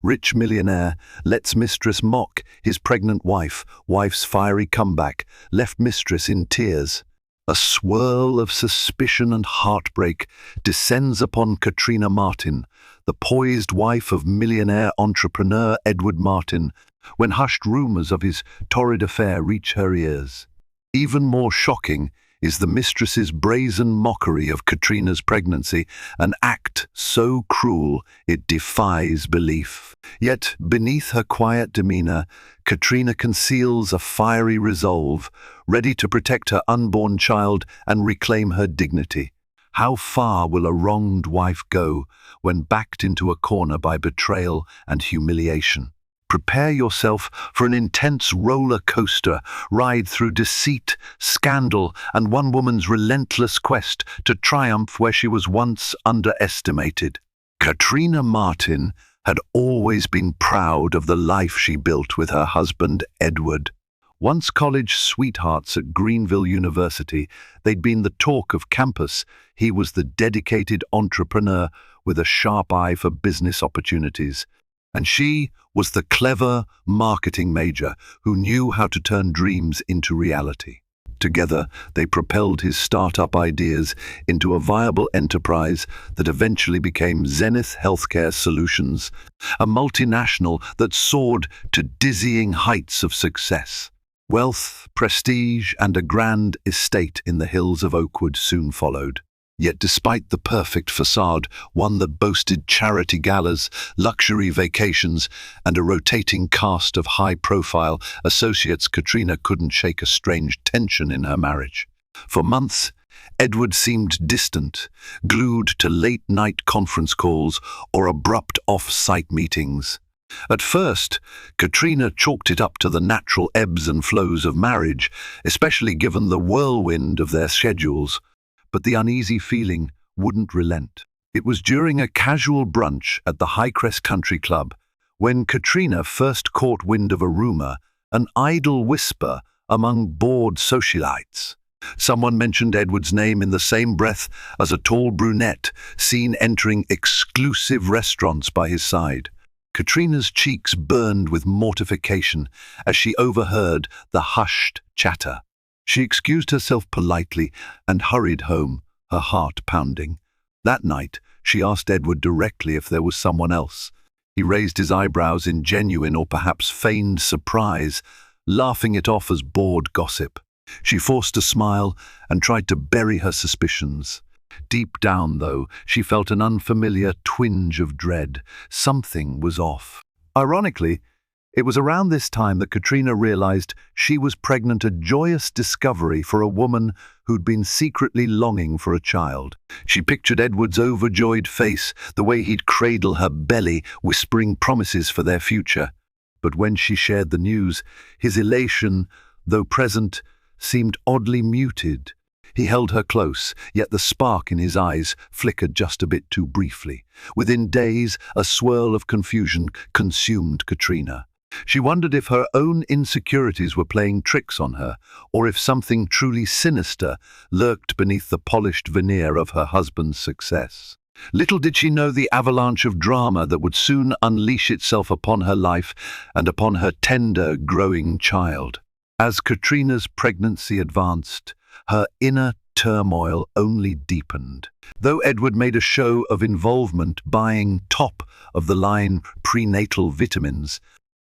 Rich millionaire lets mistress mock his pregnant wife. Wife's fiery comeback left mistress in tears. A swirl of suspicion and heartbreak descends upon Katrina Martin, the poised wife of millionaire entrepreneur Edward Martin, when hushed rumors of his torrid affair reach her ears. Even more shocking is the mistress's brazen mockery of Katrina's pregnancy, an act so cruel it defies belief. Yet, beneath her quiet demeanor, Katrina conceals a fiery resolve, ready to protect her unborn child and reclaim her dignity. How far will a wronged wife go when backed into a corner by betrayal and humiliation? Prepare yourself for an intense roller coaster ride through deceit, scandal, and one woman's relentless quest to triumph where she was once underestimated. Katrina Martin had always been proud of the life she built with her husband, Edward. Once college sweethearts at Greenville University, they'd been the talk of campus. He was the dedicated entrepreneur with a sharp eye for business opportunities. And she was the clever marketing major who knew how to turn dreams into reality. Together, they propelled his startup ideas into a viable enterprise that eventually became Zenith Healthcare Solutions, a multinational that soared to dizzying heights of success. Wealth, prestige, and a grand estate in the hills of Oakwood soon followed. Yet despite the perfect facade, one that boasted charity galas, luxury vacations, and a rotating cast of high-profile associates, Katrina couldn't shake a strange tension in her marriage. For months, Edward seemed distant, glued to late-night conference calls or abrupt off-site meetings. At first, Katrina chalked it up to the natural ebbs and flows of marriage, especially given the whirlwind of their schedules. But the uneasy feeling wouldn't relent. It was during a casual brunch at the Highcrest Country Club when Katrina first caught wind of a rumor, an idle whisper among bored socialites. Someone mentioned Edward's name in the same breath as a tall brunette seen entering exclusive restaurants by his side. Katrina's cheeks burned with mortification as she overheard the hushed chatter. She excused herself politely and hurried home, her heart pounding. That night, she asked Edward directly if there was someone else. He raised his eyebrows in genuine or perhaps feigned surprise, laughing it off as bored gossip. She forced a smile and tried to bury her suspicions. Deep down, though, she felt an unfamiliar twinge of dread. Something was off. Ironically, it was around this time that Katrina realized she was pregnant, a joyous discovery for a woman who'd been secretly longing for a child. She pictured Edward's overjoyed face, the way he'd cradle her belly, whispering promises for their future. But when she shared the news, his elation, though present, seemed oddly muted. He held her close, yet the spark in his eyes flickered just a bit too briefly. Within days, a swirl of confusion consumed Katrina. She wondered if her own insecurities were playing tricks on her, or if something truly sinister lurked beneath the polished veneer of her husband's success. Little did she know the avalanche of drama that would soon unleash itself upon her life and upon her tender, growing child. As Katrina's pregnancy advanced, her inner turmoil only deepened. Though Edward made a show of involvement buying top-of-the-line prenatal vitamins,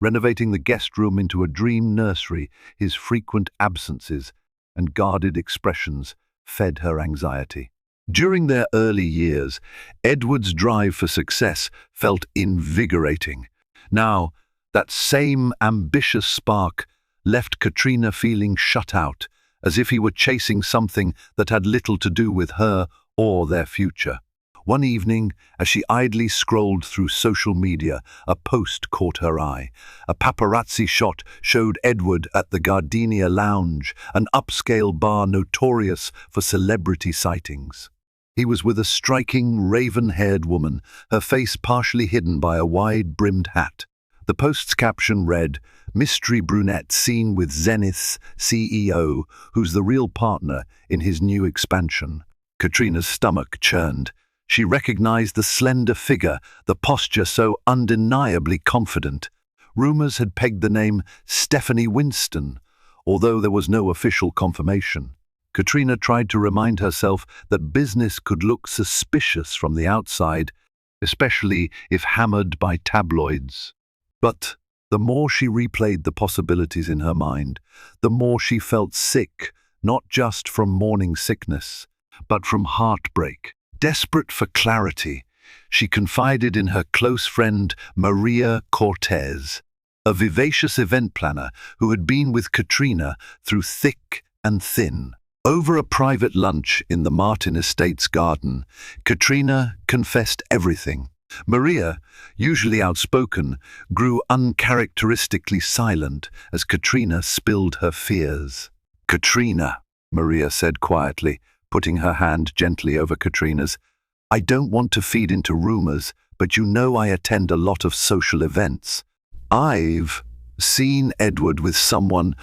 renovating the guest room into a dream nursery, his frequent absences and guarded expressions fed her anxiety. During their early years, Edward's drive for success felt invigorating. Now, that same ambitious spark left Katrina feeling shut out, as if he were chasing something that had little to do with her or their future. One evening, as she idly scrolled through social media, a post caught her eye. A paparazzi shot showed Edward at the Gardenia Lounge, an upscale bar notorious for celebrity sightings. He was with a striking, raven-haired woman, her face partially hidden by a wide-brimmed hat. The post's caption read, "Mystery brunette seen with Zenith's CEO, who's the real partner in his new expansion." Katrina's stomach churned. She recognized the slender figure, the posture so undeniably confident. Rumors had pegged the name Stephanie Winston, although there was no official confirmation. Katrina tried to remind herself that business could look suspicious from the outside, especially if hammered by tabloids. But the more she replayed the possibilities in her mind, the more she felt sick, not just from morning sickness, but from heartbreak. Desperate for clarity, she confided in her close friend Maria Cortez, a vivacious event planner who had been with Katrina through thick and thin. Over a private lunch in the Martin Estates garden, Katrina confessed everything. Maria, usually outspoken, grew uncharacteristically silent as Katrina spilled her fears. "Katrina," Maria said quietly, putting her hand gently over Katrina's, "I don't want to feed into rumors, but you know I attend a lot of social events. I've seen Edward with someone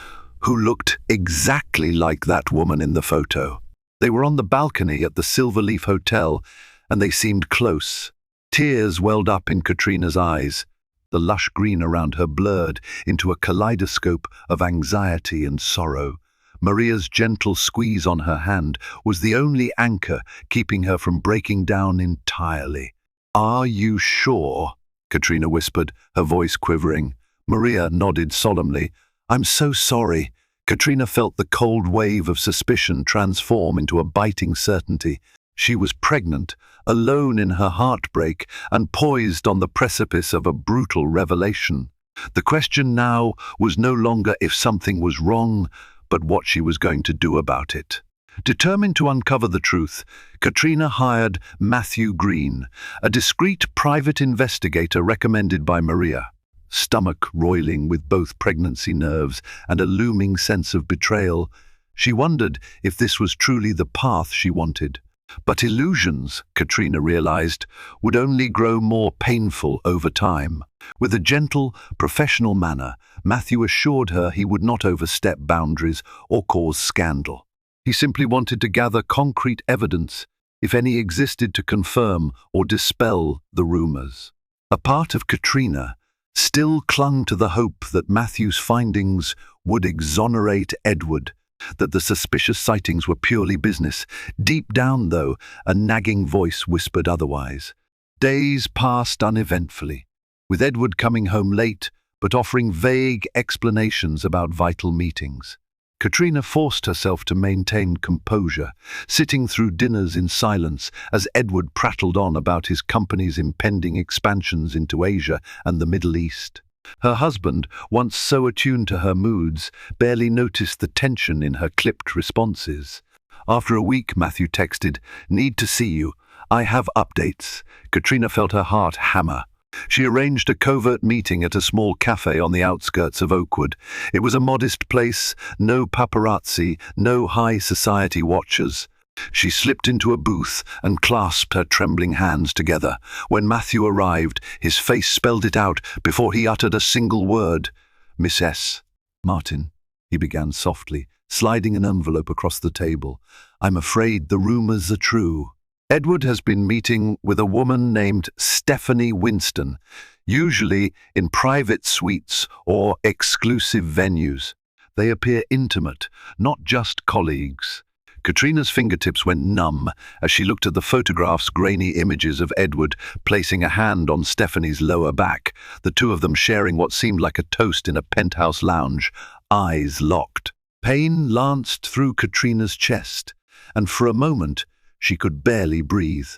who looked exactly like that woman in the photo. They were on the balcony at the Silverleaf Hotel, and they seemed close." Tears welled up in Katrina's eyes. The lush green around her blurred into a kaleidoscope of anxiety and sorrow. Maria's gentle squeeze on her hand was the only anchor keeping her from breaking down entirely. "Are you sure?" Katrina whispered, her voice quivering. Maria nodded solemnly. "I'm so sorry." Katrina felt the cold wave of suspicion transform into a biting certainty. She was pregnant, alone in her heartbreak, and poised on the precipice of a brutal revelation. The question now was no longer if something was wrong, but what she was going to do about it. Determined to uncover the truth, Katrina hired Matthew Green, a discreet private investigator recommended by Maria. Stomach roiling with both pregnancy nerves and a looming sense of betrayal, she wondered if this was truly the path she wanted. But illusions, Katrina realized, would only grow more painful over time. With a gentle, professional manner, Matthew assured her he would not overstep boundaries or cause scandal. He simply wanted to gather concrete evidence, if any existed, to confirm or dispel the rumors. A part of Katrina still clung to the hope that Matthew's findings would exonerate Edward, that the suspicious sightings were purely business. Deep down, though, a nagging voice whispered otherwise. Days passed uneventfully, with Edward coming home late but offering vague explanations about vital meetings. Katrina forced herself to maintain composure, sitting through dinners in silence as Edward prattled on about his company's impending expansions into Asia and the Middle East. Her husband, once so attuned to her moods, barely noticed the tension in her clipped responses. After a week, Matthew texted, "Need to see you. I have updates." Katrina felt her heart hammer. She arranged a covert meeting at a small cafe on the outskirts of Oakwood. It was a modest place, no paparazzi, no high society watchers. She slipped into a booth and clasped her trembling hands together. When Matthew arrived, his face spelled it out before he uttered a single word. "Miss S. Martin," he began softly, sliding an envelope across the table. "I'm afraid the rumors are true. Edward has been meeting with a woman named Stephanie Winston, usually in private suites or exclusive venues. They appear intimate, not just colleagues." Katrina's fingertips went numb as she looked at the photograph's grainy images of Edward placing a hand on Stephanie's lower back, the two of them sharing what seemed like a toast in a penthouse lounge, eyes locked. Pain lanced through Katrina's chest, and for a moment she could barely breathe.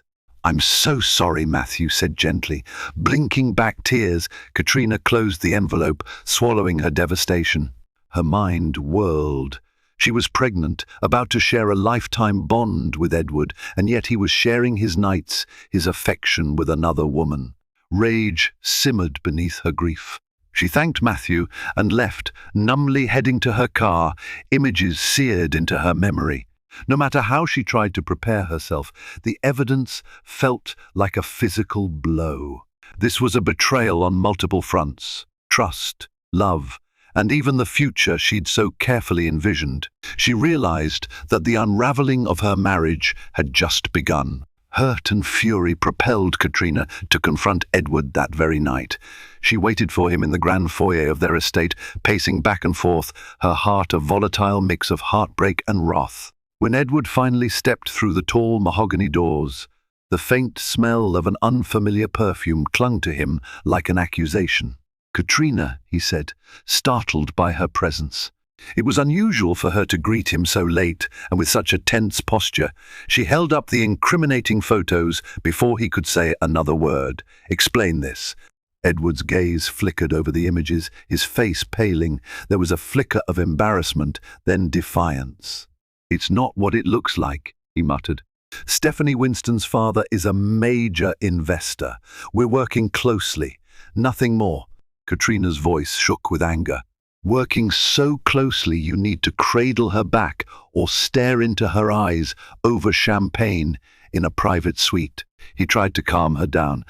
"I'm so sorry," Matthew said gently. Blinking back tears, Katrina closed the envelope, swallowing her devastation. Her mind whirled. She was pregnant, about to share a lifetime bond with Edward, and yet he was sharing his nights, his affection with another woman. Rage simmered beneath her grief. She thanked Matthew and left, numbly heading to her car, images seared into her memory. No matter how she tried to prepare herself, the evidence felt like a physical blow. This was a betrayal on multiple fronts: trust, love, and even the future she'd so carefully envisioned. She realized that the unraveling of her marriage had just begun. Hurt and fury propelled Katrina to confront Edward that very night. She waited for him in the grand foyer of their estate, pacing back and forth, her heart a volatile mix of heartbreak and wrath. When Edward finally stepped through the tall mahogany doors, the faint smell of an unfamiliar perfume clung to him like an accusation. "Katrina," he said, startled by her presence. It was unusual for her to greet him so late and with such a tense posture. She held up the incriminating photos before he could say another word. "Explain this." Edward's gaze flickered over the images, his face paling. There was a flicker of embarrassment, then defiance. "It's not what it looks like," he muttered. "Stephanie Winston's father is a major investor. We're working closely. Nothing more." Katrina's voice shook with anger. "Working so closely you need to cradle her back or stare into her eyes over champagne in a private suite." He tried to calm her down.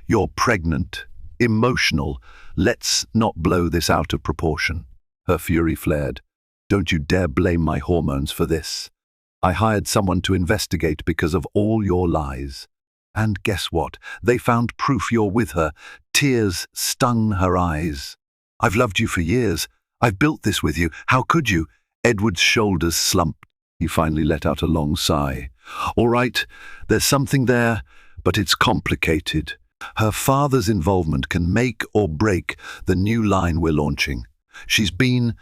"You're pregnant, emotional. Let's not blow this out of proportion." Her fury flared. "Don't you dare blame my hormones for this. I hired someone to investigate because of all your lies. And guess what? They found proof you're with her." Tears stung her eyes. "I've loved you for years. I've built this with you. How could you?" Edward's shoulders slumped. He finally let out a long sigh. "All right, there's something there, but it's complicated. Her father's involvement can make or break the new line we're launching. She's been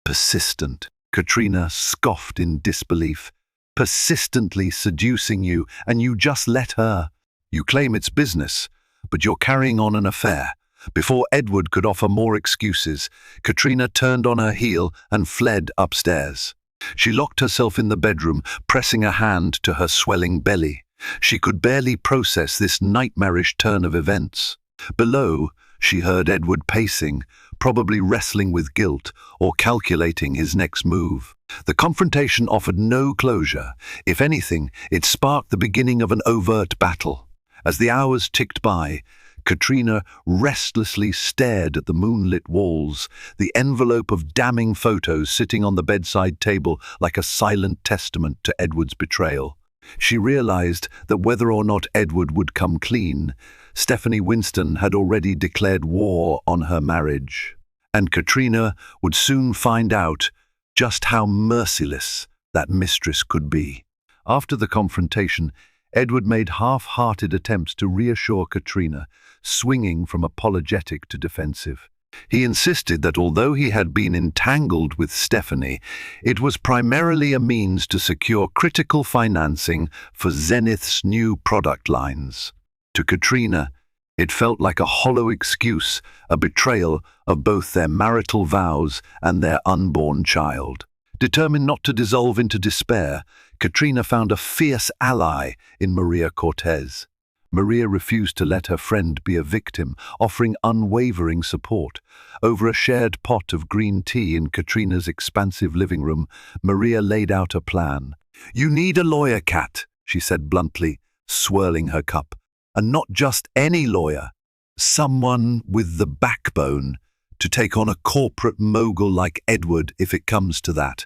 persistent." Katrina scoffed in disbelief. "Persistently seducing you, and you just let her. You claim it's business, but you're carrying on an affair." Before Edward could offer more excuses, Katrina turned on her heel and fled upstairs. She locked herself in the bedroom, pressing a hand to her swelling belly. She could barely process this nightmarish turn of events. Below, she heard Edward pacing, probably wrestling with guilt or calculating his next move. The confrontation offered no closure. If anything, it sparked the beginning of an overt battle. As the hours ticked by, Katrina restlessly stared at the moonlit walls, the envelope of damning photos sitting on the bedside table like a silent testament to Edward's betrayal. She realized that whether or not Edward would come clean, Stephanie Winston had already declared war on her marriage. And Katrina would soon find out just how merciless that mistress could be. After the confrontation, Edward made half-hearted attempts to reassure Katrina, swinging from apologetic to defensive. He insisted that although he had been entangled with Stephanie, it was primarily a means to secure critical financing for Zenith's new product lines. To Katrina, it felt like a hollow excuse, a betrayal of both their marital vows and their unborn child. Determined not to dissolve into despair, Katrina found a fierce ally in Maria Cortez. Maria refused to let her friend be a victim, offering unwavering support. Over a shared pot of green tea in Katrina's expansive living room, Maria laid out a plan. "You need a lawyer, Kat," she said bluntly, swirling her cup. "And not just any lawyer. Someone with the backbone to take on a corporate mogul like Edward if it comes to that."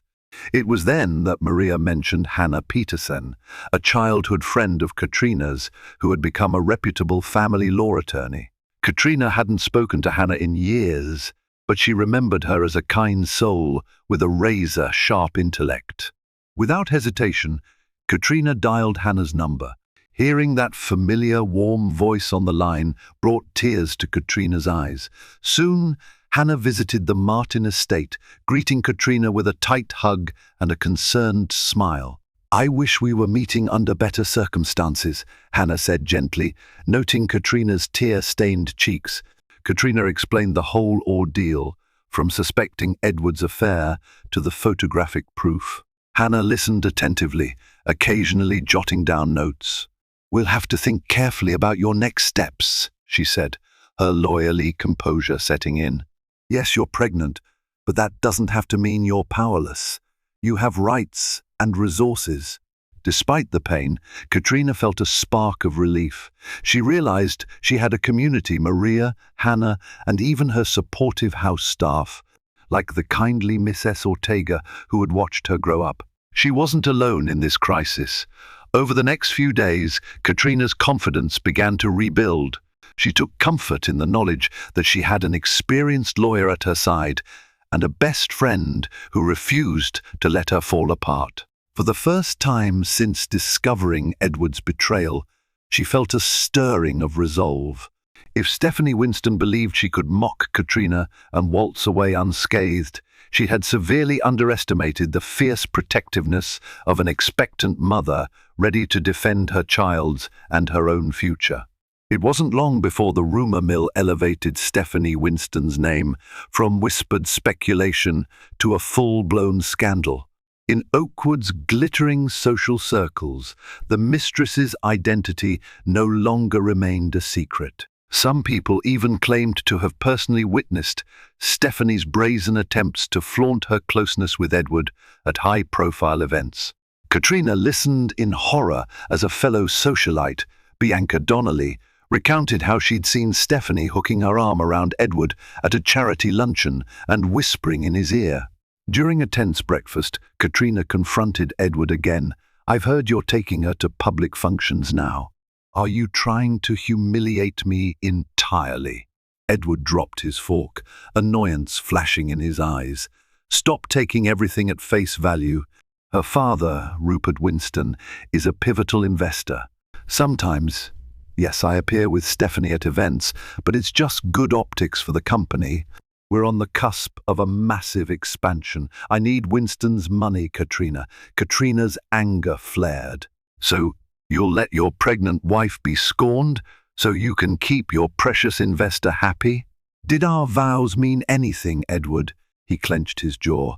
It was then that Maria mentioned Hannah Peterson, a childhood friend of Katrina's who had become a reputable family law attorney. Katrina hadn't spoken to Hannah in years, but she remembered her as a kind soul with a razor-sharp intellect. Without hesitation, Katrina dialed Hannah's number. Hearing that familiar, warm voice on the line brought tears to Katrina's eyes. Soon, Hannah visited the Martin estate, greeting Katrina with a tight hug and a concerned smile. "I wish we were meeting under better circumstances," Hannah said gently, noting Katrina's tear-stained cheeks. Katrina explained the whole ordeal, from suspecting Edward's affair to the photographic proof. Hannah listened attentively, occasionally jotting down notes. "We'll have to think carefully about your next steps," she said, her lawyerly composure setting in. "Yes, you're pregnant, but that doesn't have to mean you're powerless. You have rights and resources." Despite the pain, Katrina felt a spark of relief. She realized she had a community, Maria, Hannah, and even her supportive house staff, like the kindly Miss S. Ortega who had watched her grow up. She wasn't alone in this crisis. Over the next few days, Katrina's confidence began to rebuild. She took comfort in the knowledge that she had an experienced lawyer at her side and a best friend who refused to let her fall apart. For the first time since discovering Edward's betrayal, she felt a stirring of resolve. If Stephanie Winston believed she could mock Katrina and waltz away unscathed, she had severely underestimated the fierce protectiveness of an expectant mother ready to defend her child's and her own future. It wasn't long before the rumor mill elevated Stephanie Winston's name from whispered speculation to a full-blown scandal. In Oakwood's glittering social circles, the mistress's identity no longer remained a secret. Some people even claimed to have personally witnessed Stephanie's brazen attempts to flaunt her closeness with Edward at high-profile events. Katrina listened in horror as a fellow socialite, Bianca Donnelly, recounted how she'd seen Stephanie hooking her arm around Edward at a charity luncheon and whispering in his ear. During a tense breakfast, Katrina confronted Edward again. "I've heard you're taking her to public functions now. Are you trying to humiliate me entirely?" Edward dropped his fork, annoyance flashing in his eyes. "Stop taking everything at face value. Her father, Rupert Winston, is a pivotal investor. Sometimes, yes, I appear with Stephanie at events, but it's just good optics for the company. We're on the cusp of a massive expansion. I need Winston's money, Katrina." Katrina's anger flared. "So you'll let your pregnant wife be scorned so you can keep your precious investor happy? Did our vows mean anything, Edward?" He clenched his jaw.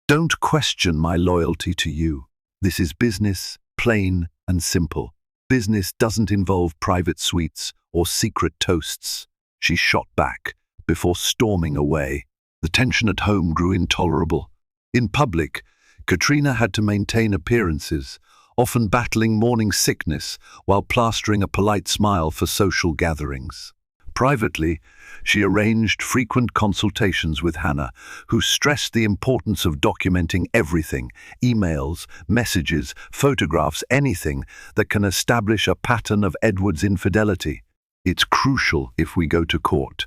"Don't question my loyalty to you. This is business, plain and simple. Business doesn't involve private suites or secret toasts." She shot back before storming away. The tension at home grew intolerable. In public, Katrina had to maintain appearances, often battling morning sickness while plastering a polite smile for social gatherings. Privately, she arranged frequent consultations with Hannah, who stressed the importance of documenting everything: emails, messages, photographs, anything that can establish a pattern of Edward's infidelity. It's crucial if we go to court.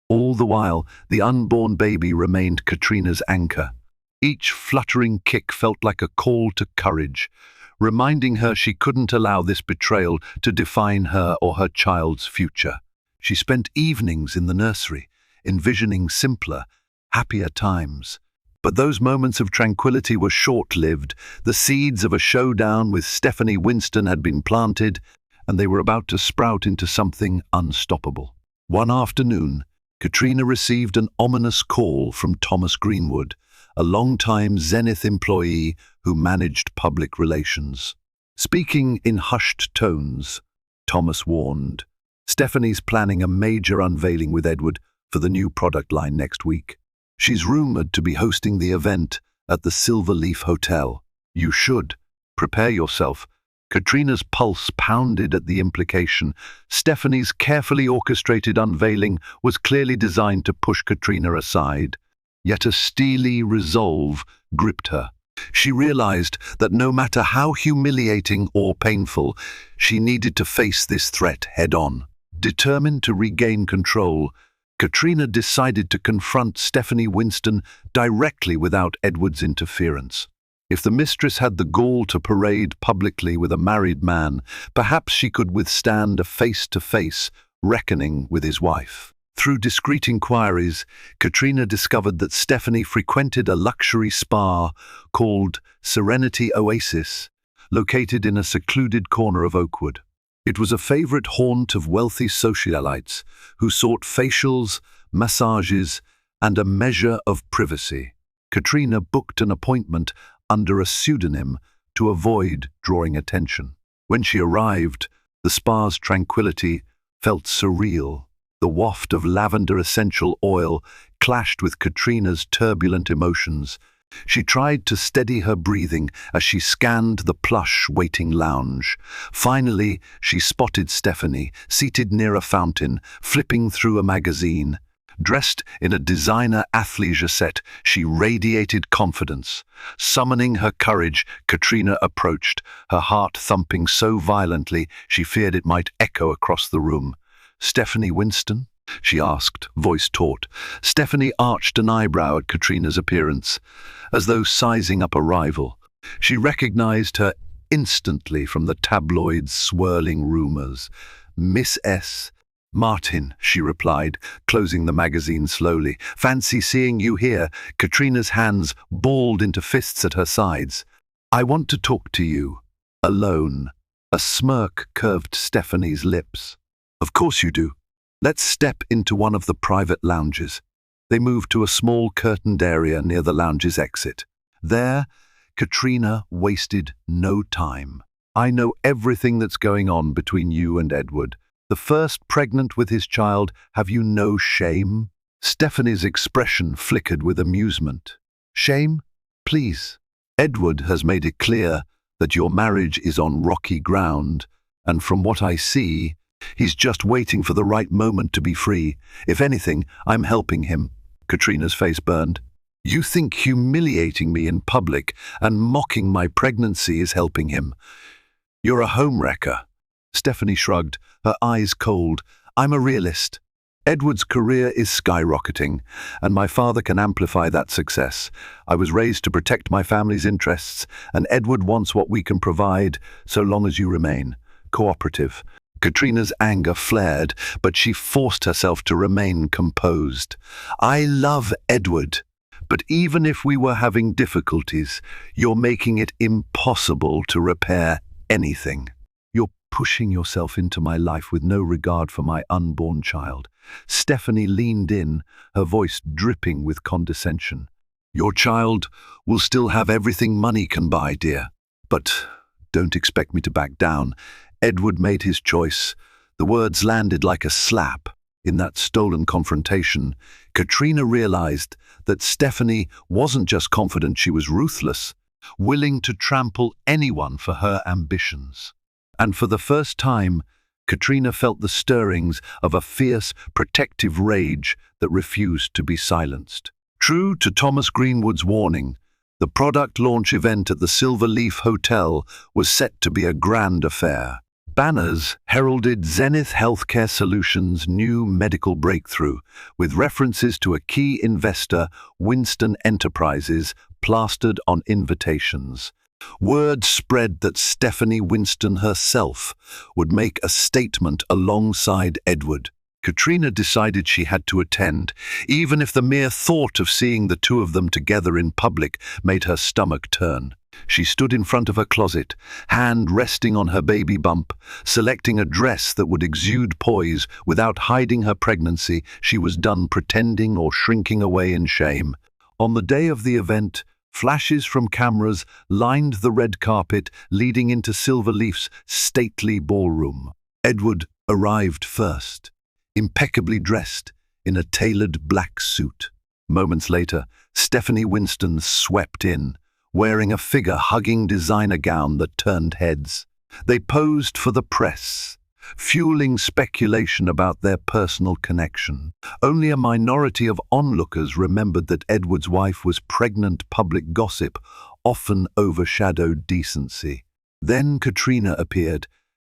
All the while, the unborn baby remained Katrina's anchor. Each fluttering kick felt like a call to courage, reminding her she couldn't allow this betrayal to define her or her child's future. She spent evenings in the nursery, envisioning simpler, happier times. But those moments of tranquility were short-lived. The seeds of a showdown with Stephanie Winston had been planted, and they were about to sprout into something unstoppable. One afternoon, Katrina received an ominous call from Thomas Greenwood, a long-time Zenith employee who managed public relations. Speaking in hushed tones, Thomas warned, "Stephanie's planning a major unveiling with Edward for the new product line next week. She's rumored to be hosting the event at the Silver Leaf Hotel. You should prepare yourself." Katrina's pulse pounded at the implication. Stephanie's carefully orchestrated unveiling was clearly designed to push Katrina aside. Yet a steely resolve gripped her. She realized that no matter how humiliating or painful, she needed to face this threat head-on. Determined to regain control, Katrina decided to confront Stephanie Winston directly without Edward's interference. If the mistress had the gall to parade publicly with a married man, perhaps she could withstand a face-to-face reckoning with his wife. Through discreet inquiries, Katrina discovered that Stephanie frequented a luxury spa called Serenity Oasis, located in a secluded corner of Oakwood. It was a favorite haunt of wealthy socialites who sought facials, massages, and a measure of privacy. Katrina booked an appointment under a pseudonym to avoid drawing attention. When she arrived, the spa's tranquility felt surreal. The waft of lavender essential oil clashed with Katrina's turbulent emotions. She tried to steady her breathing as she scanned the plush waiting lounge. Finally, she spotted Stephanie, seated near a fountain, flipping through a magazine. Dressed in a designer athleisure set, she radiated confidence. Summoning her courage, Katrina approached, her heart thumping so violently she feared it might echo across the room. "Stephanie Winston?" she asked, voice taut. Stephanie arched an eyebrow at Katrina's appearance, as though sizing up a rival. She recognized her instantly from the tabloid's swirling rumors. "Miss S. Martin," she replied, closing the magazine slowly. "Fancy seeing you here." Katrina's hands balled into fists at her sides. "I want to talk to you. Alone." A smirk curved Stephanie's lips. "Of course you do. Let's step into one of the private lounges." They moved to a small curtained area near the lounge's exit. There, Katrina wasted no time. "I know everything that's going on between you and Edward. The first pregnant with his child, have you no shame?" Stephanie's expression flickered with amusement. "Shame? Please. Edward has made it clear that your marriage is on rocky ground, and from what I see, he's just waiting for the right moment to be free. If anything, I'm helping him." Katrina's face burned. "You think humiliating me in public and mocking my pregnancy is helping him? You're a homewrecker." Stephanie shrugged, her eyes cold. "I'm a realist. Edward's career is skyrocketing, and my father can amplify that success. I was raised to protect my family's interests, and Edward wants what we can provide, so long as you remain cooperative." Katrina's anger flared, but she forced herself to remain composed. "I love Edward, but even if we were having difficulties, you're making it impossible to repair anything. You're pushing yourself into my life with no regard for my unborn child." Stephanie leaned in, her voice dripping with condescension. "Your child will still have everything money can buy, dear. But don't expect me to back down. Edward made his choice." The words landed like a slap. In that stolen confrontation, Katrina realized that Stephanie wasn't just confident, she was ruthless, willing to trample anyone for her ambitions. And for the first time, Katrina felt the stirrings of a fierce, protective rage that refused to be silenced. True to Thomas Greenwood's warning, the product launch event at the Silver Leaf Hotel was set to be a grand affair. Banners heralded Zenith Healthcare Solutions' new medical breakthrough, with references to a key investor, Winston Enterprises, plastered on invitations. Word spread that Stephanie Winston herself would make a statement alongside Edward. Katrina decided she had to attend, even if the mere thought of seeing the two of them together in public made her stomach turn. She stood in front of her closet, hand resting on her baby bump, selecting a dress that would exude poise without hiding her pregnancy. She was done pretending or shrinking away in shame. On the day of the event, flashes from cameras lined the red carpet leading into Silver Leaf's stately ballroom. Edward arrived first, impeccably dressed in a tailored black suit. Moments later, Stephanie Winston swept in, wearing a figure-hugging designer gown that turned heads. They posed for the press, fueling speculation about their personal connection. Only a minority of onlookers remembered that Edward's wife was pregnant. Public gossip often overshadowed decency. Then Katrina appeared.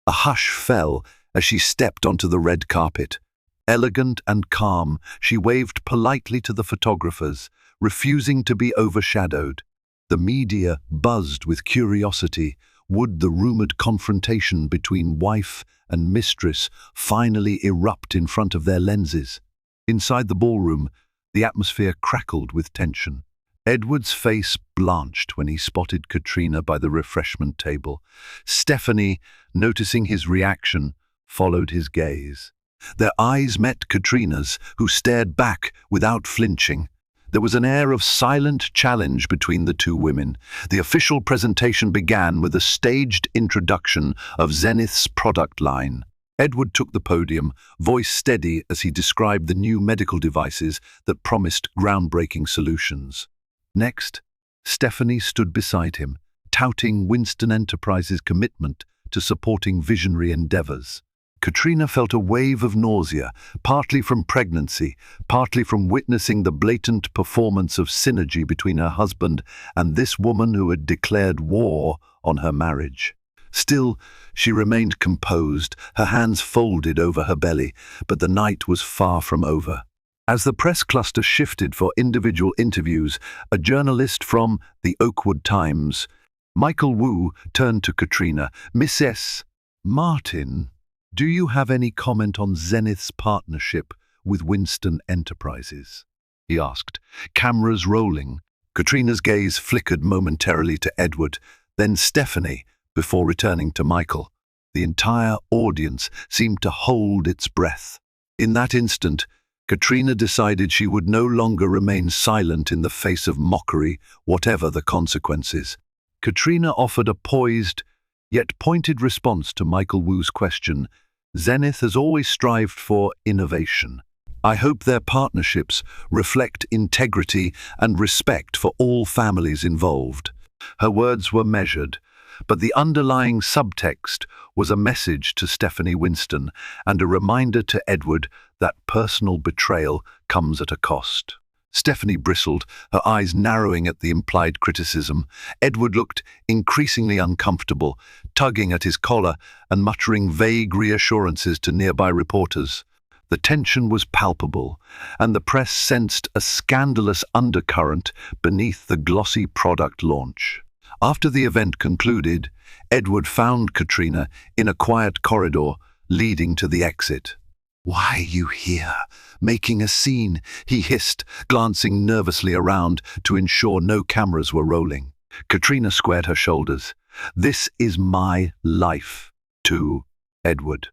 A hush fell as she stepped onto the red carpet. Elegant and calm, she waved politely to the photographers, refusing to be overshadowed. The media buzzed with curiosity. Would the rumored confrontation between wife and mistress finally erupt in front of their lenses? Inside the ballroom, the atmosphere crackled with tension. Edward's face blanched when he spotted Katrina by the refreshment table. Stephanie, noticing his reaction, followed his gaze. Their eyes met Katrina's, who stared back without flinching. There was an air of silent challenge between the two women. The official presentation began with a staged introduction of Zenith's product line. Edward took the podium, voice steady as he described the new medical devices that promised groundbreaking solutions. Next, Stephanie stood beside him, touting Winston Enterprises' commitment to supporting visionary endeavors. Katrina felt a wave of nausea, partly from pregnancy, partly from witnessing the blatant performance of synergy between her husband and this woman who had declared war on her marriage. Still, she remained composed, her hands folded over her belly, but the night was far from over. As the press cluster shifted for individual interviews, a journalist from the Oakwood Times, Michael Wu, turned to Katrina. "Mrs. Martin, do you have any comment on Zenith's partnership with Winston Enterprises?" he asked, cameras rolling. Katrina's gaze flickered momentarily to Edward, then Stephanie, before returning to Michael. The entire audience seemed to hold its breath. In that instant, Katrina decided she would no longer remain silent in the face of mockery, whatever the consequences. Katrina offered a poised, yet pointed response to Michael Wu's question. "Zenith has always strived for innovation. I hope their partnerships reflect integrity and respect for all families involved." Her words were measured, but the underlying subtext was a message to Stephanie Winston and a reminder to Edward that personal betrayal comes at a cost. Stephanie bristled, her eyes narrowing at the implied criticism. Edward looked increasingly uncomfortable, tugging at his collar and muttering vague reassurances to nearby reporters. The tension was palpable, and the press sensed a scandalous undercurrent beneath the glossy product launch. After the event concluded, Edward found Katrina in a quiet corridor leading to the exit. "Why are you here, making a scene?" he hissed, glancing nervously around to ensure no cameras were rolling. Katrina squared her shoulders. "This is my life, too, Edward.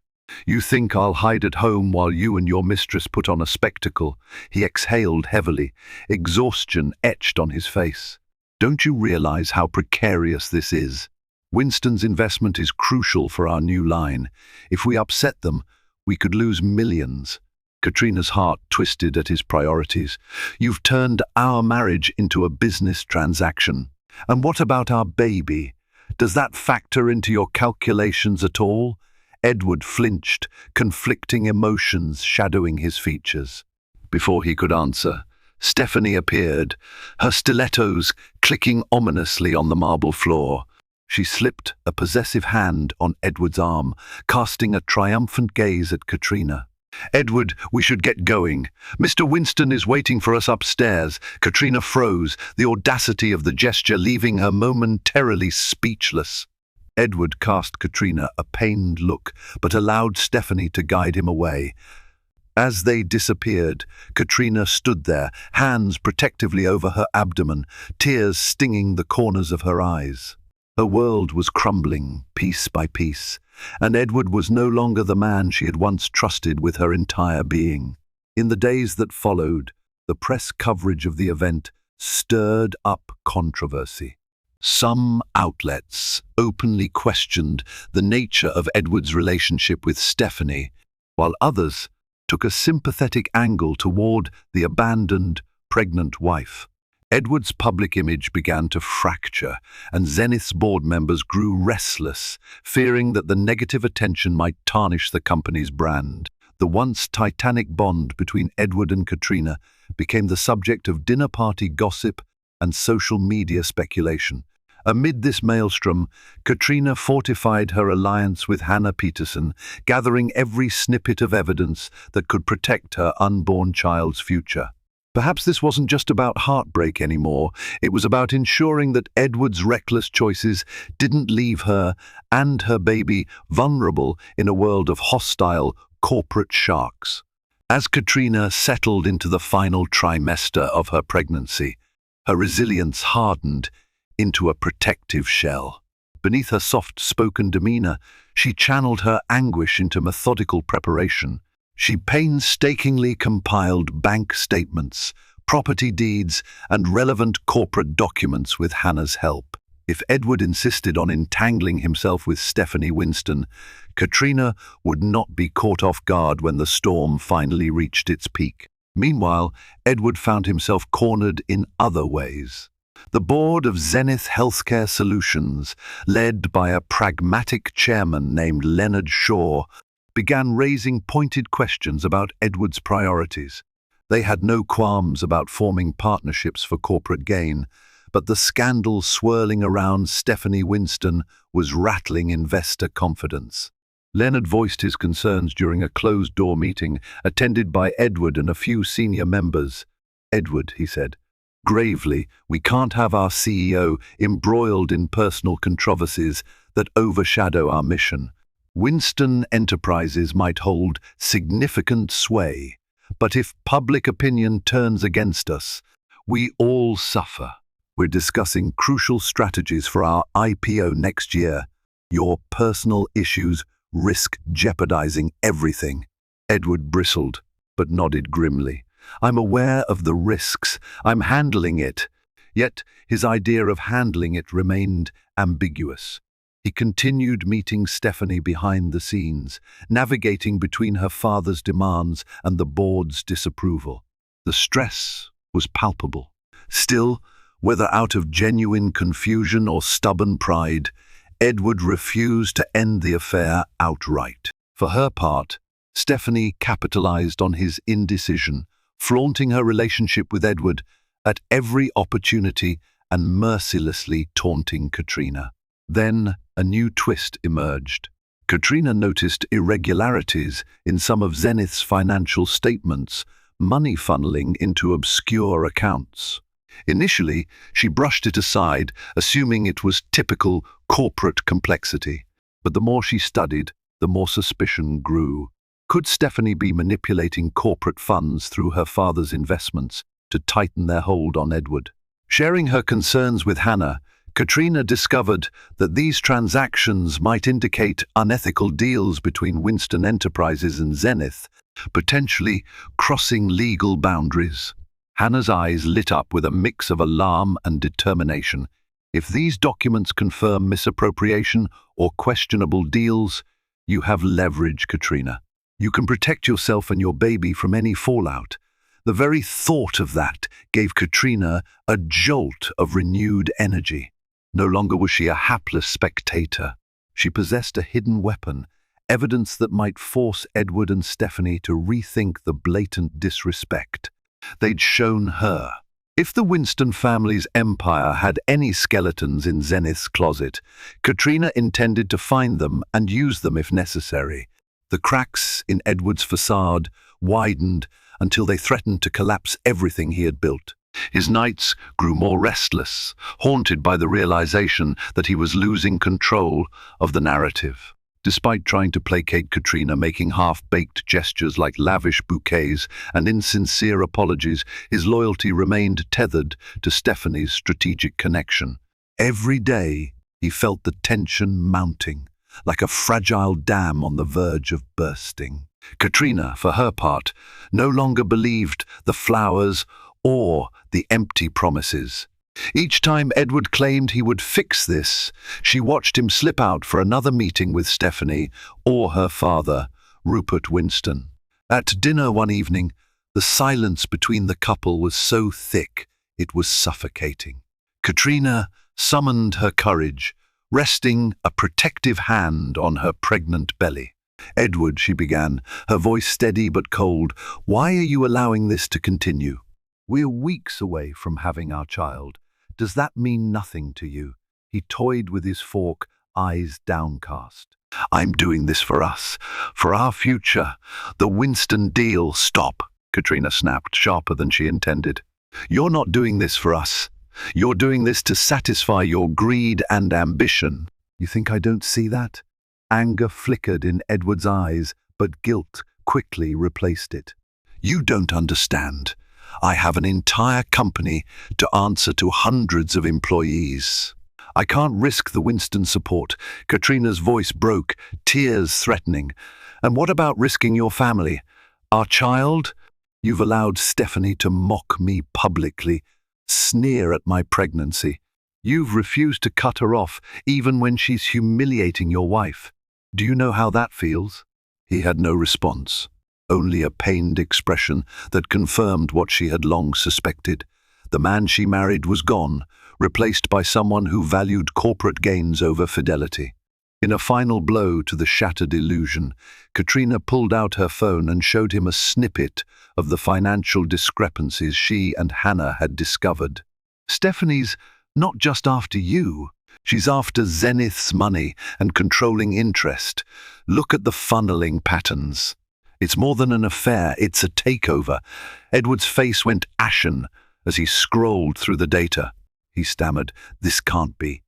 You think I'll hide at home while you and your mistress put on a spectacle?" He exhaled heavily, exhaustion etched on his face. "Don't you realize how precarious this is? Winston's investment is crucial for our new line. If we upset them, we could lose millions." Katrina's heart twisted at his priorities. "You've turned our marriage into a business transaction. And what about our baby? Does that factor into your calculations at all?" Edward flinched, conflicting emotions shadowing his features. Before he could answer, Stephanie appeared, her stilettos clicking ominously on the marble floor. She slipped a possessive hand on Edward's arm, casting a triumphant gaze at Katrina. "Edward, we should get going. Mr. Winston is waiting for us upstairs." Katrina froze, the audacity of the gesture leaving her momentarily speechless. Edward cast Katrina a pained look, but allowed Stephanie to guide him away. As they disappeared, Katrina stood there, hands protectively over her abdomen, tears stinging the corners of her eyes. Her world was crumbling, piece by piece, and Edward was no longer the man she had once trusted with her entire being. In the days that followed, the press coverage of the event stirred up controversy. Some outlets openly questioned the nature of Edward's relationship with Stephanie, while others took a sympathetic angle toward the abandoned, pregnant wife. Edward's public image began to fracture, and Zenith's board members grew restless, fearing that the negative attention might tarnish the company's brand. The once titanic bond between Edward and Katrina became the subject of dinner party gossip and social media speculation. Amid this maelstrom, Katrina fortified her alliance with Hannah Peterson, gathering every snippet of evidence that could protect her unborn child's future. Perhaps this wasn't just about heartbreak anymore. It was about ensuring that Edward's reckless choices didn't leave her and her baby vulnerable in a world of hostile corporate sharks. As Katrina settled into the final trimester of her pregnancy, her resilience hardened into a protective shell. Beneath her soft-spoken demeanor, she channeled her anguish into methodical preparation. She painstakingly compiled bank statements, property deeds, and relevant corporate documents with Hannah's help. If Edward insisted on entangling himself with Stephanie Winston, Katrina would not be caught off guard when the storm finally reached its peak. Meanwhile, Edward found himself cornered in other ways. The board of Zenith Healthcare Solutions, led by a pragmatic chairman named Leonard Shaw, began raising pointed questions about Edward's priorities. They had no qualms about forming partnerships for corporate gain, but the scandal swirling around Stephanie Winston was rattling investor confidence. Leonard voiced his concerns during a closed-door meeting attended by Edward and a few senior members. "Edward," he said, gravely, "we can't have our CEO embroiled in personal controversies that overshadow our mission. Winston Enterprises might hold significant sway, but if public opinion turns against us, we all suffer. We're discussing crucial strategies for our IPO next year. Your personal issues risk jeopardizing everything." Edward bristled, but nodded grimly. "I'm aware of the risks. I'm handling it." Yet his idea of handling it remained ambiguous. He continued meeting Stephanie behind the scenes, navigating between her father's demands and the board's disapproval. The stress was palpable. Still, whether out of genuine confusion or stubborn pride, Edward refused to end the affair outright. For her part, Stephanie capitalized on his indecision, flaunting her relationship with Edward at every opportunity and mercilessly taunting Katrina. Then a new twist emerged. Katrina noticed irregularities in some of Zenith's financial statements, money funneling into obscure accounts. Initially, she brushed it aside, assuming it was typical corporate complexity. But the more she studied, the more suspicion grew. Could Stephanie be manipulating corporate funds through her father's investments to tighten their hold on Edward? Sharing her concerns with Hannah, Katrina discovered that these transactions might indicate unethical deals between Winston Enterprises and Zenith, potentially crossing legal boundaries. Hannah's eyes lit up with a mix of alarm and determination. If these documents confirm misappropriation or questionable deals, you have leverage, Katrina. You can protect yourself and your baby from any fallout. The very thought of that gave Katrina a jolt of renewed energy. No longer was she a hapless spectator. She possessed a hidden weapon, evidence that might force Edward and Stephanie to rethink the blatant disrespect they'd shown her. If the Winston family's empire had any skeletons in Zenith's closet, Katrina intended to find them and use them if necessary. The cracks in Edward's facade widened until they threatened to collapse everything he had built. His nights grew more restless, haunted by the realization that he was losing control of the narrative. Despite trying to placate Katrina, making half-baked gestures like lavish bouquets and insincere apologies, his loyalty remained tethered to Stephanie's strategic connection. Every day, he felt the tension mounting, like a fragile dam on the verge of bursting. Katrina, for her part, no longer believed the flowers or the empty promises. Each time Edward claimed he would fix this, she watched him slip out for another meeting with Stephanie or her father, Rupert Winston. At dinner one evening, the silence between the couple was so thick it was suffocating. Katrina summoned her courage, resting a protective hand on her pregnant belly. "Edward," she began, her voice steady but cold, "why are you allowing this to continue? We're weeks away from having our child. Does that mean nothing to you?" He toyed with his fork, eyes downcast. "I'm doing this for us, for our future. The Winston deal." "Stop," Katrina snapped, sharper than she intended. "You're not doing this for us. You're doing this to satisfy your greed and ambition." "You think I don't see that?" Anger flickered in Edward's eyes, but guilt quickly replaced it. "You don't understand. I have an entire company to answer to hundreds of employees. I can't risk the Winston support." Katrina's voice broke, tears threatening. "And what about risking your family? Our child? You've allowed Stephanie to mock me publicly, sneer at my pregnancy. You've refused to cut her off, even when she's humiliating your wife. Do you know how that feels?" He had no response, only a pained expression that confirmed what she had long suspected. The man she married was gone, replaced by someone who valued corporate gains over fidelity. In a final blow to the shattered illusion, Katrina pulled out her phone and showed him a snippet of the financial discrepancies she and Hannah had discovered. "Stephanie's not just after you. She's after Zenith's money and controlling interest. Look at the funneling patterns. It's more than an affair, it's a takeover." Edward's face went ashen as he scrolled through the data. He stammered, "This can't be.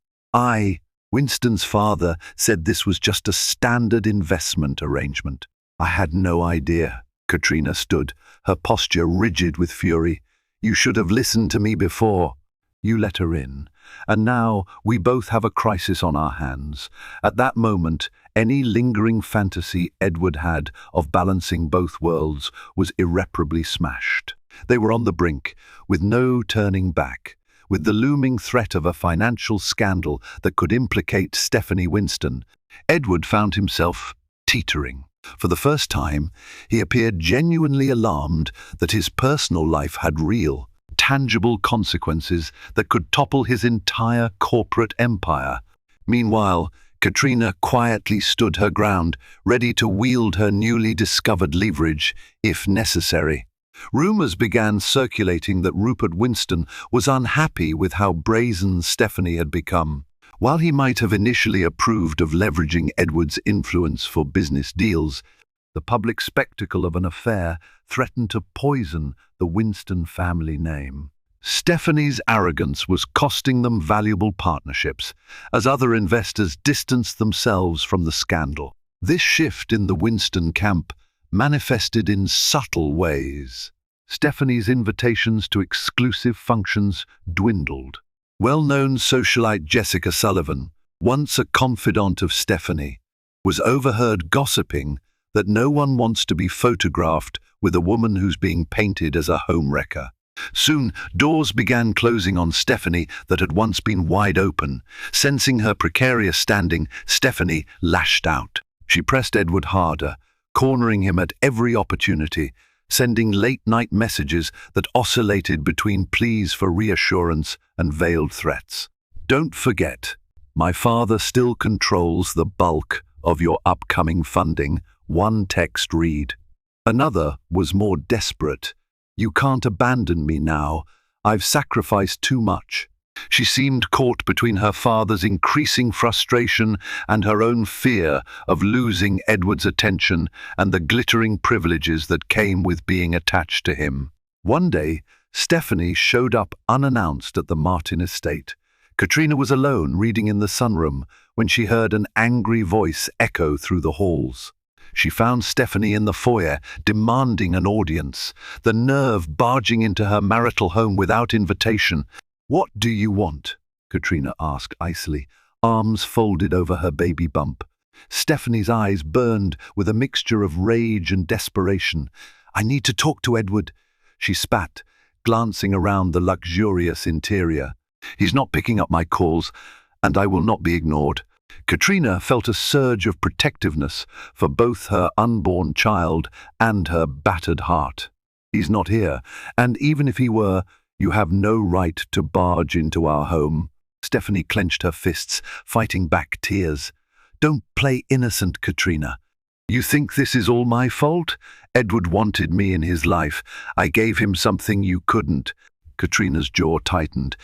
Winston's father, said this was just a standard investment arrangement." "I had no idea." Katrina stood, her posture rigid with fury. "You should have listened to me before." "You let her in, and now we both have a crisis on our hands." At that moment, any lingering fantasy Edward had of balancing both worlds was irreparably smashed. They were on the brink, with no turning back, with the looming threat of a financial scandal that could implicate Stephanie Winston. Edward found himself teetering. For the first time, he appeared genuinely alarmed that his personal life had real, tangible consequences that could topple his entire corporate empire. Meanwhile, Katrina quietly stood her ground, ready to wield her newly discovered leverage, if necessary. Rumors began circulating that Rupert Winston was unhappy with how brazen Stephanie had become. While he might have initially approved of leveraging Edward's influence for business deals, the public spectacle of an affair threatened to poison the Winston family name. Stephanie's arrogance was costing them valuable partnerships, as other investors distanced themselves from the scandal. This shift in the Winston camp manifested in subtle ways. Stephanie's invitations to exclusive functions dwindled. Well-known socialite Jessica Sullivan, once a confidant of Stephanie, was overheard gossiping that no one wants to be photographed with a woman who's being painted as a homewrecker. Soon, doors began closing on Stephanie that had once been wide open. Sensing her precarious standing, Stephanie lashed out. She pressed Edward harder, cornering him at every opportunity, sending late-night messages that oscillated between pleas for reassurance and veiled threats. "Don't forget, my father still controls the bulk of your upcoming funding," one text read. Another was more desperate. "You can't abandon me now. I've sacrificed too much." She seemed caught between her father's increasing frustration and her own fear of losing Edward's attention and the glittering privileges that came with being attached to him. One day, Stephanie showed up unannounced at the Martin estate. Katrina was alone reading in the sunroom when she heard an angry voice echo through the halls. She found Stephanie in the foyer, demanding an audience, the nerve barging into her marital home without invitation. "What do you want?" Katrina asked icily, arms folded over her baby bump. Stephanie's eyes burned with a mixture of rage and desperation. "I need to talk to Edward," she spat, glancing around the luxurious interior. "He's not picking up my calls, and I will not be ignored." Katrina felt a surge of protectiveness for both her unborn child and her battered heart. "He's not here, and even if he were, you have no right to barge into our home." Stephanie clenched her fists, fighting back tears. "Don't play innocent, Katrina. You think this is all my fault? Edward wanted me in his life. I gave him something you couldn't." Katrina's jaw tightened.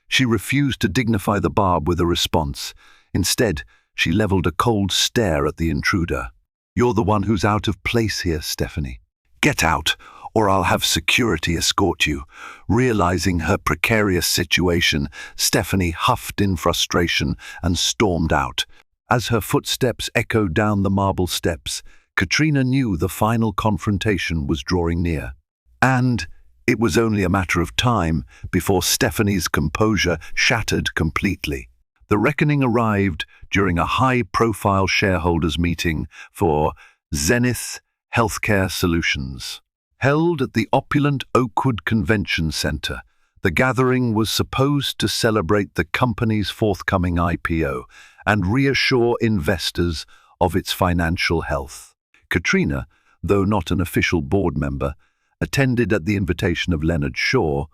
She refused to dignify the barb with a response. Instead, she leveled a cold stare at the intruder. "You're the one who's out of place here, Stephanie. Get out, or I'll have security escort you." Realizing her precarious situation, Stephanie huffed in frustration and stormed out. As her footsteps echoed down the marble steps, Katrina knew the final confrontation was drawing near. And it was only a matter of time before Stephanie's composure shattered completely. The reckoning arrived during a high-profile shareholders' meeting for Zenith Healthcare Solutions. Held at the opulent Oakwood Convention Center, the gathering was supposed to celebrate the company's forthcoming IPO and reassure investors of its financial health. Katrina, though not an official board member, attended at the invitation of Leonard Shaw,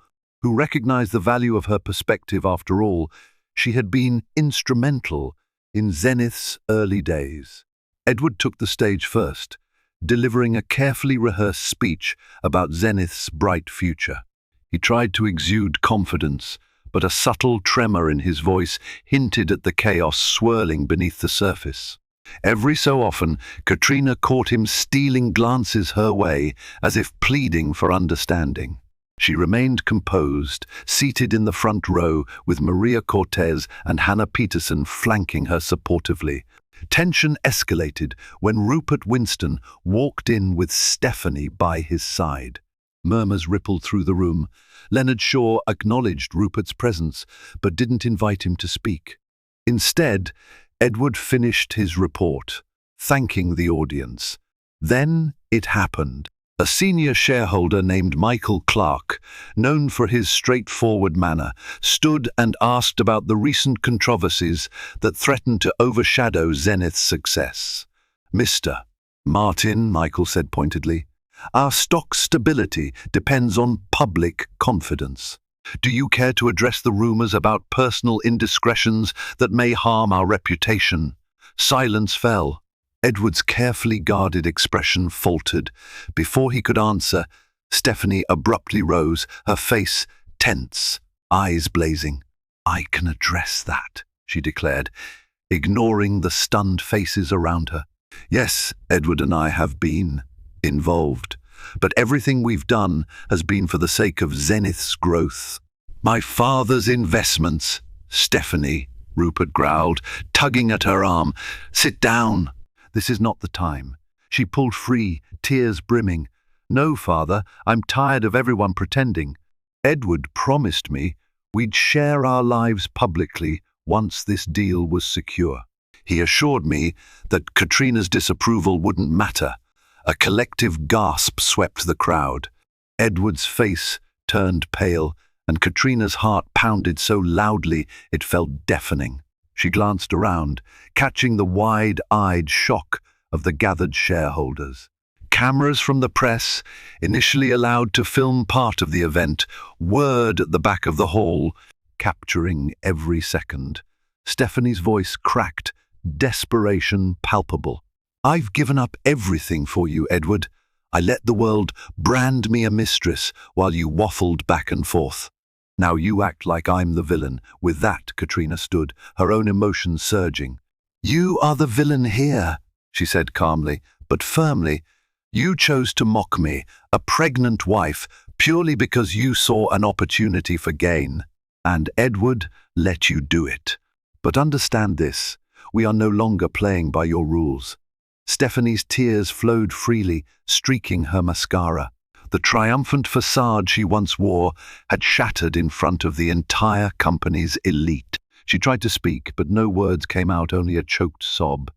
who recognized the value of her perspective. After all, she had been instrumental In Zenith's early days, Edward took the stage first, delivering a carefully rehearsed speech about Zenith's bright future. He tried to exude confidence, but a subtle tremor in his voice hinted at the chaos swirling beneath the surface. Every so often, Katrina caught him stealing glances her way, as if pleading for understanding. She remained composed, seated in the front row with Maria Cortez and Hannah Peterson flanking her supportively. Tension escalated when Rupert Winston walked in with Stephanie by his side. Murmurs rippled through the room. Leonard Shaw acknowledged Rupert's presence, but didn't invite him to speak. Instead, Edward finished his report, thanking the audience. Then it happened. A senior shareholder named Michael Clark, known for his straightforward manner, stood and asked about the recent controversies that threatened to overshadow Zenith's success. "Mr. Martin," Michael said pointedly, "our stock stability depends on public confidence. Do you care to address the rumors about personal indiscretions that may harm our reputation?" Silence fell. Edward's carefully guarded expression faltered. Before he could answer, Stephanie abruptly rose, her face tense, eyes blazing. "I can address that," she declared, ignoring the stunned faces around her. "Yes, Edward and I have been involved, but everything we've done has been for the sake of Zenith's growth." "My father's investments," Stephanie, Rupert growled, tugging at her arm. "Sit down. This is not the time." She pulled free, tears brimming. "No, father, I'm tired of everyone pretending. Edward promised me we'd share our lives publicly once this deal was secure. He assured me that Katrina's disapproval wouldn't matter." A collective gasp swept the crowd. Edward's face turned pale, and Katrina's heart pounded so loudly it felt deafening. She glanced around, catching the wide-eyed shock of the gathered shareholders. Cameras from the press, initially allowed to film part of the event, whirred at the back of the hall, capturing every second. Stephanie's voice cracked, desperation palpable. "I've given up everything for you, Edward. I let the world brand me a mistress while you waffled back and forth. Now you act like I'm the villain." With that, Katrina stood, her own emotions surging. "You are the villain here," she said calmly, but firmly. "You chose to mock me, a pregnant wife, purely because you saw an opportunity for gain. And Edward let you do it. But understand this, we are no longer playing by your rules." Stephanie's tears flowed freely, streaking her mascara. The triumphant facade she once wore had shattered in front of the entire company's elite. She tried to speak, but no words came out, only a choked sob.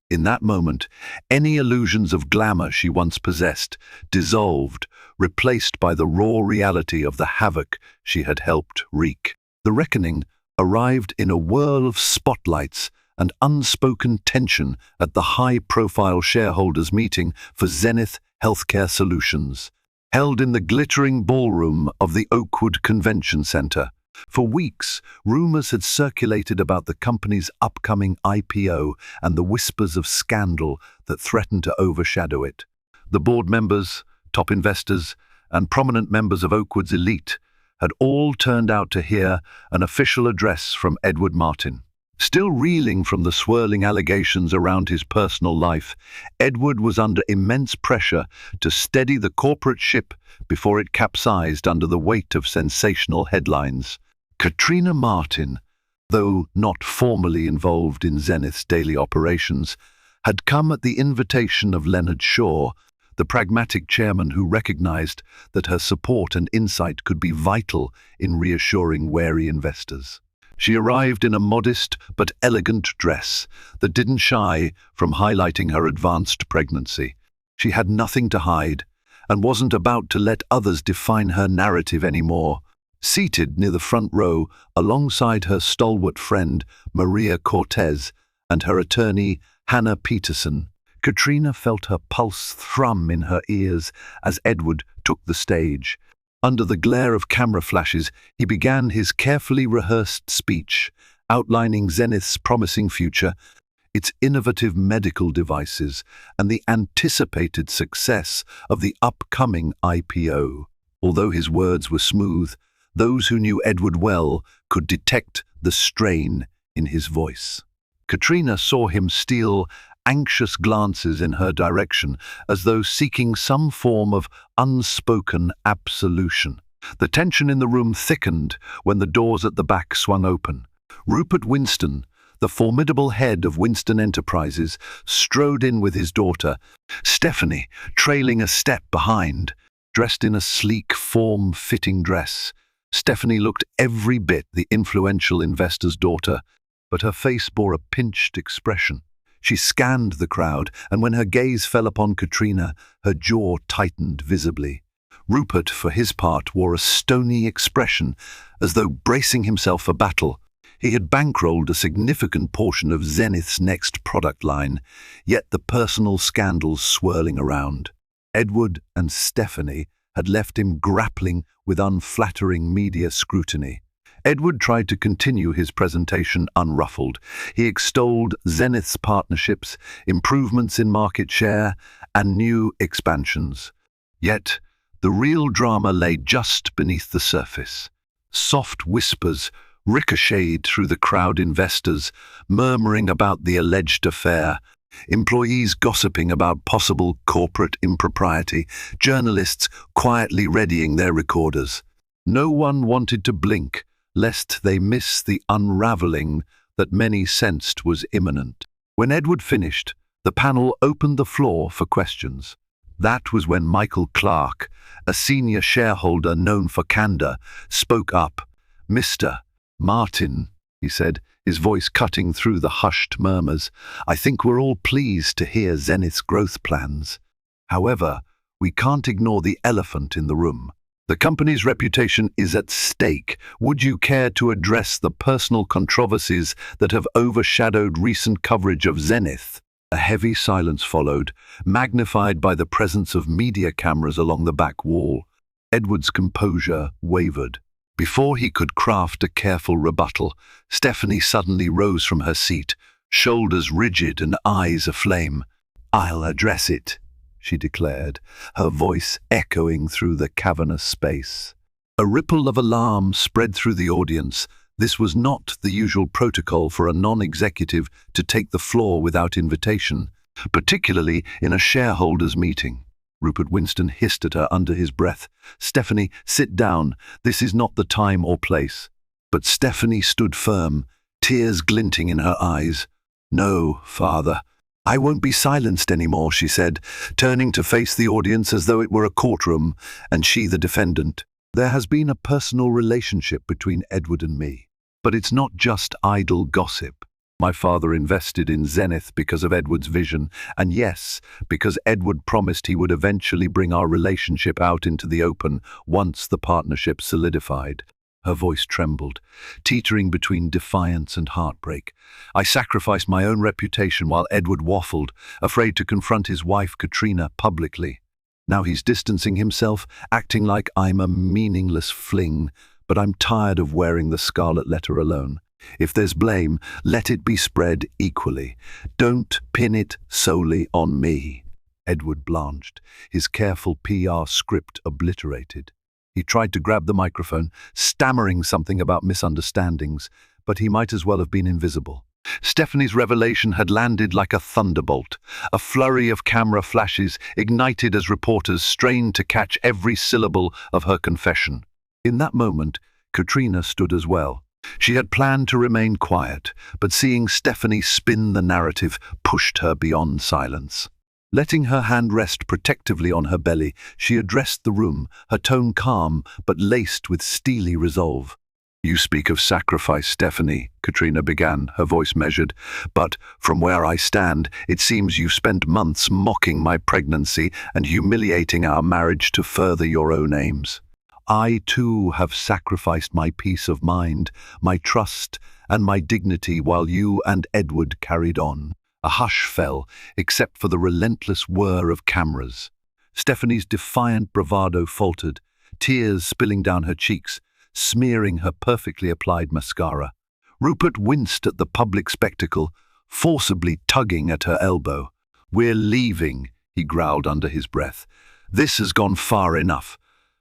In that moment, any illusions of glamour she once possessed dissolved, replaced by the raw reality of the havoc she had helped wreak. The reckoning arrived in a whirl of spotlights and unspoken tension at the high-profile shareholders' meeting for Zenith Healthcare Solutions, held in the glittering ballroom of the Oakwood Convention Center. For weeks, rumors had circulated about the company's upcoming IPO and the whispers of scandal that threatened to overshadow it. The board members, top investors, and prominent members of Oakwood's elite had all turned out to hear an official address from Edward Martin. Still reeling from the swirling allegations around his personal life, Edward was under immense pressure to steady the corporate ship before it capsized under the weight of sensational headlines. Katrina Martin, though not formally involved in Zenith's daily operations, had come at the invitation of Leonard Shaw, the pragmatic chairman who recognized that her support and insight could be vital in reassuring wary investors. She arrived in a modest but elegant dress that didn't shy from highlighting her advanced pregnancy. She had nothing to hide and wasn't about to let others define her narrative anymore. Seated near the front row alongside her stalwart friend Maria Cortez and her attorney Hannah Peterson, Katrina felt her pulse thrum in her ears as Edward took the stage. Under the glare of camera flashes, he began his carefully rehearsed speech, outlining Zenith's promising future, its innovative medical devices, and the anticipated success of the upcoming IPO. Although his words were smooth, those who knew Edward well could detect the strain in his voice. Katrina saw him steal anxious glances in her direction, as though seeking some form of unspoken absolution. The tension in the room thickened when the doors at the back swung open. Rupert Winston, the formidable head of Winston Enterprises, strode in with his daughter, Stephanie, trailing a step behind. Dressed in a sleek, form-fitting dress, Stephanie looked every bit the influential investor's daughter, but her face bore a pinched expression. She scanned the crowd, and when her gaze fell upon Katrina, her jaw tightened visibly. Rupert, for his part, wore a stony expression, as though bracing himself for battle. He had bankrolled a significant portion of Zenith's next product line, yet the personal scandals swirling around. Edward and Stephanie had left him grappling with unflattering media scrutiny. Edward tried to continue his presentation unruffled. He extolled Zenith's partnerships, improvements in market share, and new expansions. Yet, the real drama lay just beneath the surface. Soft whispers ricocheted through the crowd, investors murmuring about the alleged affair, employees gossiping about possible corporate impropriety, journalists quietly readying their recorders. No one wanted to blink, lest they miss the unraveling that many sensed was imminent. When Edward finished, the panel opened the floor for questions. That was when Michael Clark, a senior shareholder known for candor, spoke up. "Mr. Martin," he said, his voice cutting through the hushed murmurs, "I think we're all pleased to hear Zenith's growth plans. However, we can't ignore the elephant in the room. The company's reputation is at stake. Would you care to address the personal controversies that have overshadowed recent coverage of Zenith?" A heavy silence followed, magnified by the presence of media cameras along the back wall. Edward's composure wavered. Before he could craft a careful rebuttal, Stephanie suddenly rose from her seat, shoulders rigid and eyes aflame. "I'll address it," she declared, her voice echoing through the cavernous space. A ripple of alarm spread through the audience. This was not the usual protocol for a non-executive to take the floor without invitation, particularly in a shareholders' meeting. Rupert Winston hissed at her under his breath, "Stephanie, sit down. This is not the time or place." But Stephanie stood firm, tears glinting in her eyes. "No, father. I won't be silenced anymore," she said, turning to face the audience as though it were a courtroom, and she the defendant. "There has been a personal relationship between Edward and me. But it's not just idle gossip. My father invested in Zenith because of Edward's vision, and yes, because Edward promised he would eventually bring our relationship out into the open once the partnership solidified." Her voice trembled, teetering between defiance and heartbreak. "I sacrificed my own reputation while Edward waffled, afraid to confront his wife Katrina publicly. Now he's distancing himself, acting like I'm a meaningless fling, but I'm tired of wearing the scarlet letter alone. If there's blame, let it be spread equally. Don't pin it solely on me." Edward blanched, his careful PR script obliterated. He tried to grab the microphone, stammering something about misunderstandings, but he might as well have been invisible. Stephanie's revelation had landed like a thunderbolt. A flurry of camera flashes ignited as reporters strained to catch every syllable of her confession. In that moment, Katrina stood as well. She had planned to remain quiet, but seeing Stephanie spin the narrative pushed her beyond silence. Letting her hand rest protectively on her belly, she addressed the room, her tone calm but laced with steely resolve. "You speak of sacrifice, Stephanie," Katrina began, her voice measured, "but from where I stand, it seems you've spent months mocking my pregnancy and humiliating our marriage to further your own aims. I, too, have sacrificed my peace of mind, my trust, and my dignity while you and Edward carried on." A hush fell, except for the relentless whir of cameras. Stephanie's defiant bravado faltered, tears spilling down her cheeks, smearing her perfectly applied mascara. Rupert winced at the public spectacle, forcibly tugging at her elbow. "We're leaving," he growled under his breath. "This has gone far enough."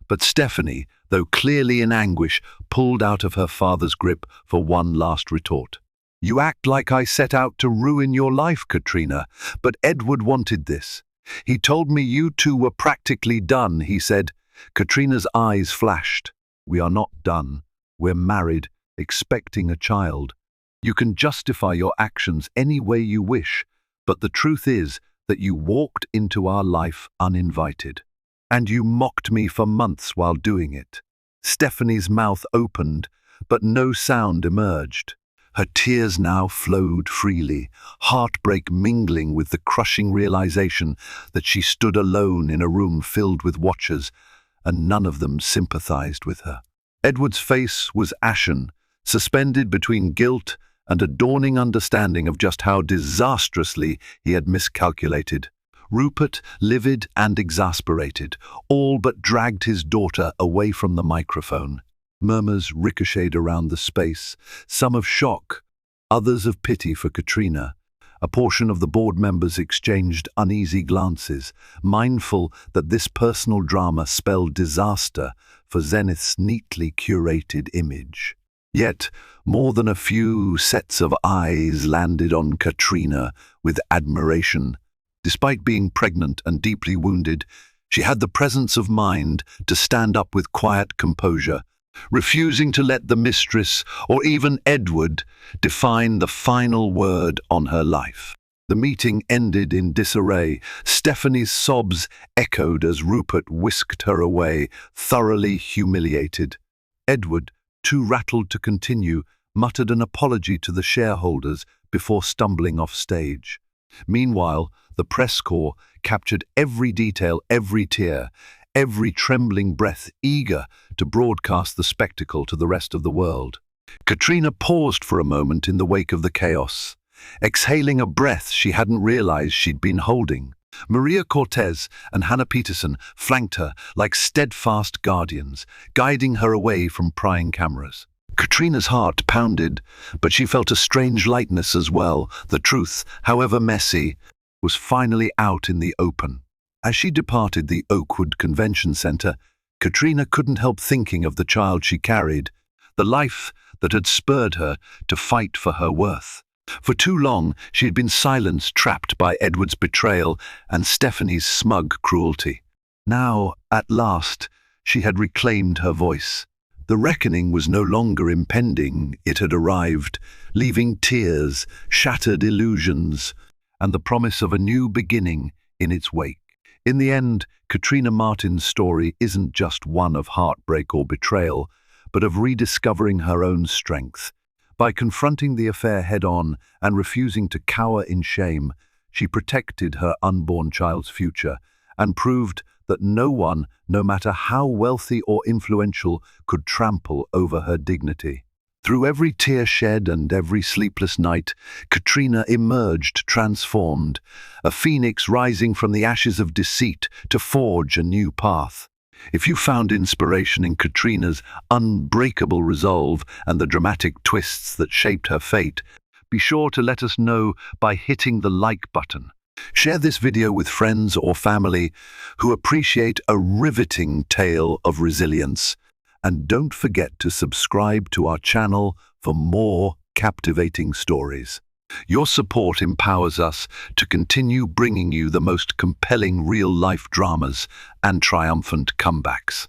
But Stephanie, though clearly in anguish, pulled out of her father's grip for one last retort. "You act like I set out to ruin your life, Katrina, but Edward wanted this. He told me you two were practically done," he said. Katrina's eyes flashed. "We are not done. We're married, expecting a child. You can justify your actions any way you wish, but the truth is that you walked into our life uninvited. And you mocked me for months while doing it." Stephanie's mouth opened, but no sound emerged. Her tears now flowed freely, heartbreak mingling with the crushing realization that she stood alone in a room filled with watchers, and none of them sympathized with her. Edward's face was ashen, suspended between guilt and a dawning understanding of just how disastrously he had miscalculated. Rupert, livid and exasperated, all but dragged his daughter away from the microphone. Murmurs ricocheted around the space, some of shock, others of pity for Katrina. A portion of the board members exchanged uneasy glances, mindful that this personal drama spelled disaster for Zenith's neatly curated image. Yet, more than a few sets of eyes landed on Katrina with admiration. Despite being pregnant and deeply wounded, she had the presence of mind to stand up with quiet composure, refusing to let the mistress or even Edward define the final word on her life. The meeting ended in disarray. Stephanie's sobs echoed as Rupert whisked her away, thoroughly humiliated. Edward, too rattled to continue, muttered an apology to the shareholders before stumbling off stage. Meanwhile, the press corps captured every detail, every tear, every trembling breath, eager to broadcast the spectacle to the rest of the world. Katrina paused for a moment in the wake of the chaos, exhaling a breath she hadn't realized she'd been holding. Maria Cortez and Hannah Peterson flanked her like steadfast guardians, guiding her away from prying cameras. Katrina's heart pounded, but she felt a strange lightness as well. The truth, however messy, was finally out in the open. As she departed the Oakwood Convention Center, Katrina couldn't help thinking of the child she carried, the life that had spurred her to fight for her worth. For too long, she had been silenced, trapped by Edward's betrayal and Stephanie's smug cruelty. Now, at last, she had reclaimed her voice. The reckoning was no longer impending. It had arrived, leaving tears, shattered illusions, and the promise of a new beginning in its wake. In the end, Katrina Martin's story isn't just one of heartbreak or betrayal, but of rediscovering her own strength. By confronting the affair head-on and refusing to cower in shame, she protected her unborn child's future and proved that no one, no matter how wealthy or influential, could trample over her dignity. Through every tear shed and every sleepless night, Katrina emerged transformed, a phoenix rising from the ashes of deceit to forge a new path. If you found inspiration in Katrina's unbreakable resolve and the dramatic twists that shaped her fate, be sure to let us know by hitting the like button. Share this video with friends or family who appreciate a riveting tale of resilience. And don't forget to subscribe to our channel for more captivating stories. Your support empowers us to continue bringing you the most compelling real-life dramas and triumphant comebacks.